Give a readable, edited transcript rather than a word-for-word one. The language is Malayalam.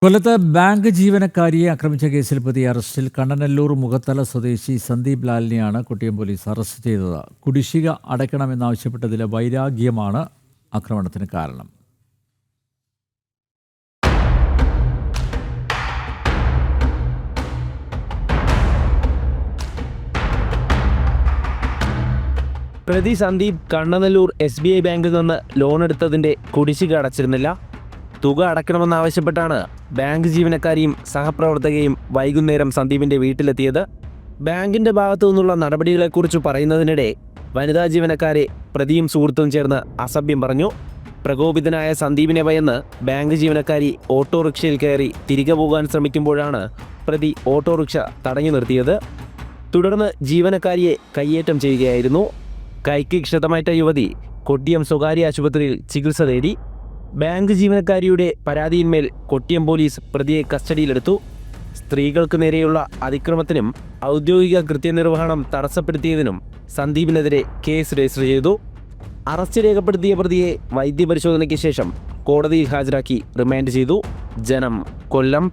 കൊല്ലത്ത് ബാങ്ക് ജീവനക്കാരിയെ ആക്രമിച്ച കേസിൽ പ്രതി അറസ്റ്റിൽ കണ്ണനല്ലൂർ മുഖത്തല സ്വദേശി സന്ദീപ് ലാലിനെയാണ് കൊട്ടിയം പോലീസ് അറസ്റ്റ് ചെയ്തത്. കുടിശ്ശിക അടയ്ക്കണമെന്നാവശ്യപ്പെട്ടതിലെ വൈരാഗ്യമാണ് ആക്രമണത്തിന് കാരണം. പ്രതി സന്ദീപ് കണ്ണനല്ലൂർ SBI ബാങ്കിൽ നിന്ന് ലോൺ എടുത്തതിൻ്റെ കുടിശ്ശിക അടച്ചിരുന്നില്ല. തുക അടയ്ക്കണമെന്നാവശ്യപ്പെട്ടാണ് ബാങ്ക് ജീവനക്കാരിയും സഹപ്രവർത്തകയും വൈകുന്നേരം സന്ദീപിൻ്റെ വീട്ടിലെത്തിയത്. ബാങ്കിൻ്റെ ഭാഗത്തു നിന്നുള്ള നടപടികളെക്കുറിച്ച് പറയുന്നതിനിടെ വനിതാ ജീവനക്കാരെ പ്രതിയും സുഹൃത്തും ചേർന്ന് അസഭ്യം പറഞ്ഞു. പ്രകോപിതനായ സന്ദീപിനെ ഭയന്ന് ബാങ്ക് ജീവനക്കാരി ഓട്ടോറിക്ഷയിൽ കയറി തിരികെ പോകാൻ ശ്രമിക്കുമ്പോഴാണ് പ്രതി ഓട്ടോറിക്ഷ തടഞ്ഞു നിർത്തിയത്. തുടർന്ന് ജീവനക്കാരിയെ കയ്യേറ്റം ചെയ്യുകയായിരുന്നു. കൈക്ക് ക്ഷതമേറ്റ യുവതി കൊട്ടിയം സ്വകാര്യ ആശുപത്രിയിൽ ചികിത്സ തേടി. ബാങ്ക് ജീവനക്കാരിയുടെ പരാതിയിന്മേൽ കൊട്ടിയം പോലീസ് പ്രതിയെ കസ്റ്റഡിയിലെടുത്തു. സ്ത്രീകൾക്ക് നേരെയുള്ള അതിക്രമത്തിനും ഔദ്യോഗിക കൃത്യനിർവഹണം തടസ്സപ്പെടുത്തിയതിനും സന്ദീപിനെതിരെ കേസ് രജിസ്റ്റർ ചെയ്തു. അറസ്റ്റ് രേഖപ്പെടുത്തിയ പ്രതിയെ വൈദ്യപരിശോധനയ്ക്ക് ശേഷം കോടതിയിൽ ഹാജരാക്കി റിമാൻഡ് ചെയ്തു. ജനം, കൊല്ലം.